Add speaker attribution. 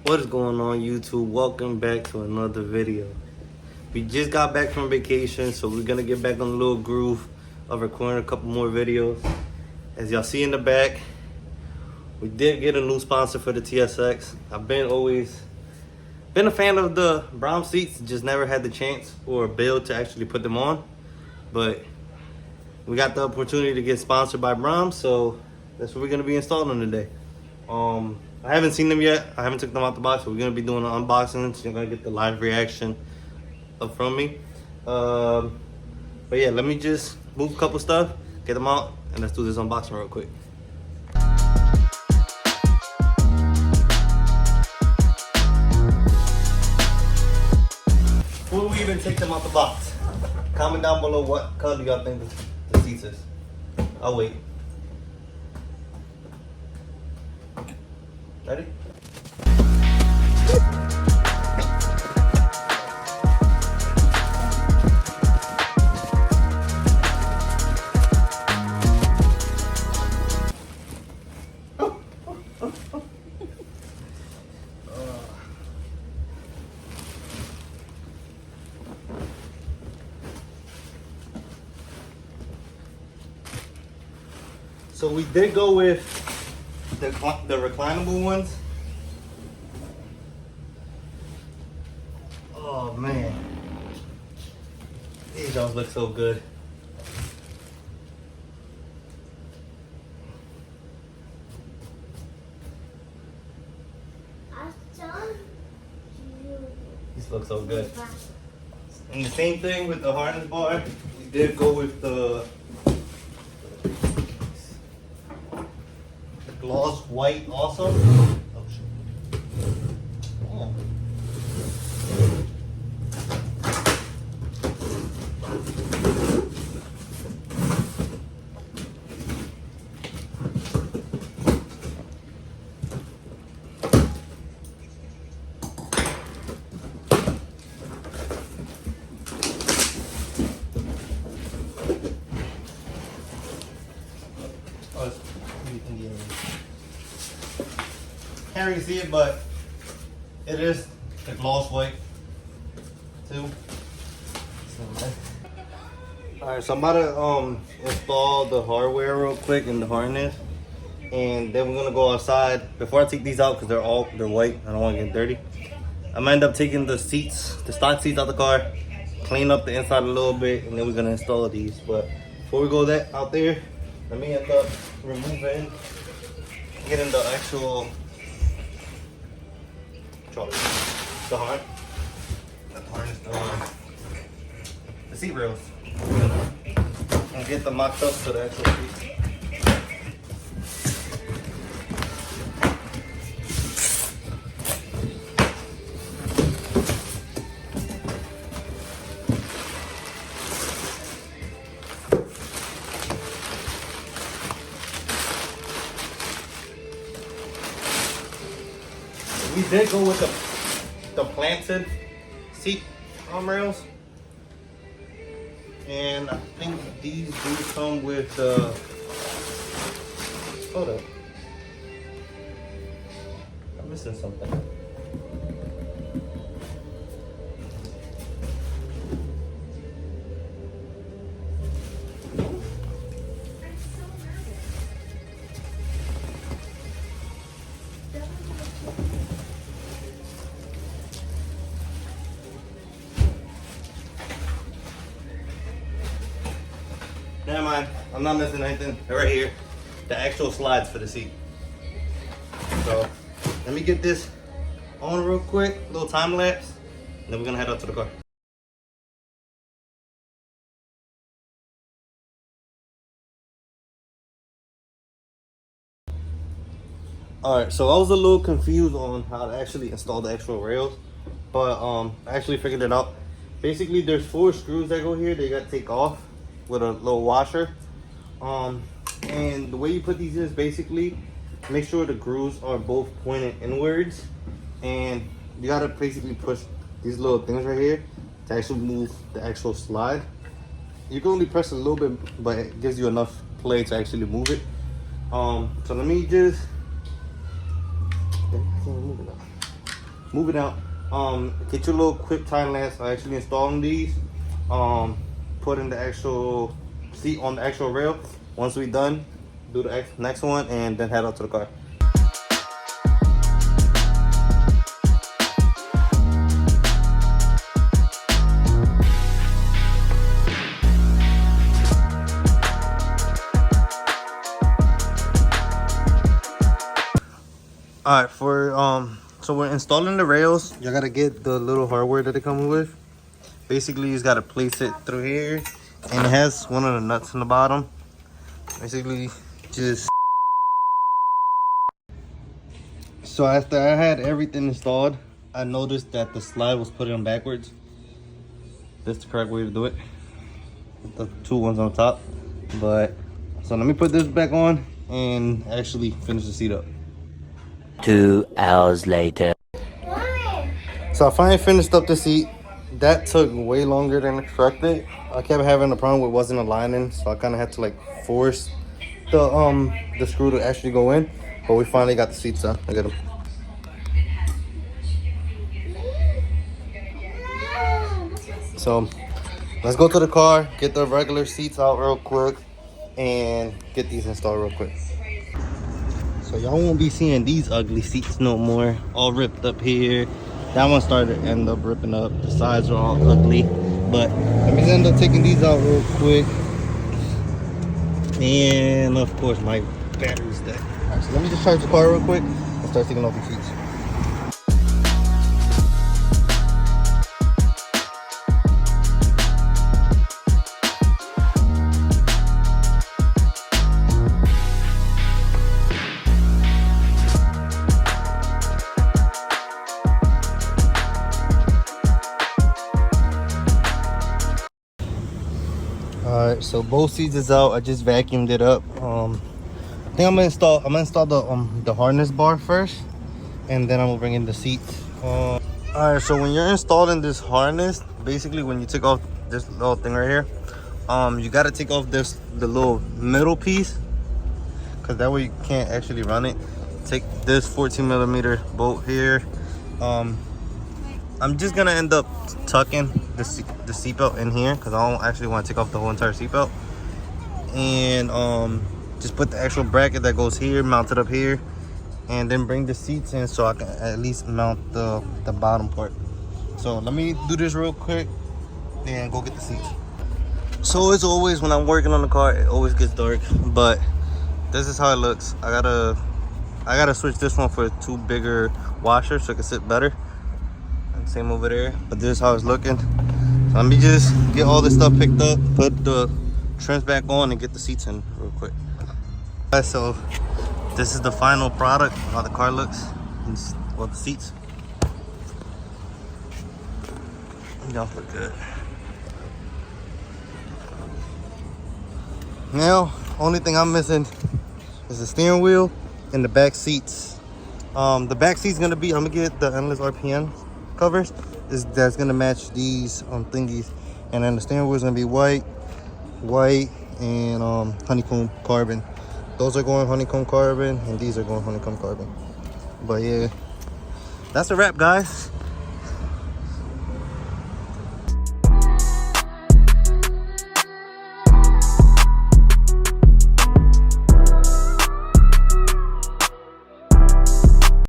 Speaker 1: What is going on, YouTube? Welcome back to another video. We just got back from vacation, so we're gonna get back on a little groove of recording a couple more videos. As y'all see in the back, we did get a new sponsor for the TSX. I've always been a fan of the BRAUM seats, just never had the chance or bill to actually put them on. But we got the opportunity to get sponsored by BRAUM, so that's what we're gonna be installing today. I haven't seen them yet. I haven't took them out the box, so we're gonna be doing an unboxing. So you're gonna get the live reaction from me. But yeah, let me just move a couple stuff, get them out, and let's do this unboxing real quick. Before we even take them out the box, comment down below what color y'all think the seats is. I'll wait. Ready? So we did go with the reclinable ones. Oh man, these don't look so good. These look so good. And the same thing with the harness bar. We did go with the gloss white also. Oh, shit. Oh. Can't really see it, but it is the gloss white too. Alright, so I'm about to install the hardware real quick in the harness, and then we're gonna go outside. Before I take these out, because they're white, I don't want to get dirty. I'm gonna end up taking the seats, the stock seats out the car, clean up the inside a little bit, and then we're gonna install these. But before we go out there, let me end up removing, getting the actual the harness, the seat rails, and get them mocked up to the actual seat. We did go with the planted seat rails, and I think these do come with hold up, I'm missing something. Never mind, I'm not missing anything. They're right here. The actual slides for the seat. So let me get this on real quick, little time lapse, and then we're gonna head out to the car. Alright, so I was a little confused on how to actually install the actual rails, but I actually figured it out. Basically, there's 4 screws that go here that you gotta take off with a little washer. And the way you put these in is basically make sure the grooves are both pointed inwards, and you gotta basically push these little things right here to actually move the actual slide. You can only press a little bit, but it gives you enough play to actually move it. So let me just, I can't move it now. moving out. Get your little quick time lapse. I actually installing these. Putting the actual seat on the actual rail. Once we done, do the next one and then head out to the car. All right, so we're installing the rails. You gotta get the little hardware that it comes with. Basically, you just gotta place it through here, and it has one of the nuts in the bottom. Basically, just so after I had everything installed, I noticed that the slide was put on backwards. That's the correct way to do it. The two ones on top, but so let me put this back on and actually finish the seat up.
Speaker 2: 2 hours later.
Speaker 1: So I finally finished up the seat. That took way longer than expected. I kept having a problem with it wasn't aligning, so I kind of had to like force the screw to actually go in. But we finally got the seats done. Look at them. So let's go to the car, get the regular seats out real quick, and get these installed real quick. So y'all won't be seeing these ugly seats no more, all ripped up here. That one started to end up ripping up. The sides are all ugly, but let me end up taking these out real quick. And of course my battery's dead. All right, so let me just charge the car real quick and start taking off the seats. Alright, so both seats is out. I just vacuumed it up. I think I'm gonna install the harness bar first, and then I'm gonna bring in the seats. Alright, so when you're installing this harness, basically when you take off this little thing right here, you gotta take off the little middle piece, because that way you can't actually run it. Take this 14mm bolt here. I'm just gonna end up tucking the seatbelt in here because I don't actually want to take off the whole entire seatbelt, and just put the actual bracket that goes here, mount it up here, and then bring the seats in so I can at least mount the bottom part. So let me do this real quick and go get the seats. So as always, when I'm working on the car, it always gets dark, but this is how it looks. I gotta switch this one for 2 bigger washers so it can sit better. Same over there, but this is how it's looking. So let me just get all this stuff picked up, put the trims back on, and get the seats in real quick. Alright, so this is the final product, how the car looks, and well, the seats. Y'all look good. Now, only thing I'm missing is the steering wheel and the back seats. The back seat's gonna be, I'm gonna get the endless RPM covers. That's gonna match these thingies, and then the steering wheel is gonna be white, and honeycomb carbon. Those are going honeycomb carbon, and these are going honeycomb carbon. But yeah, that's a wrap, guys.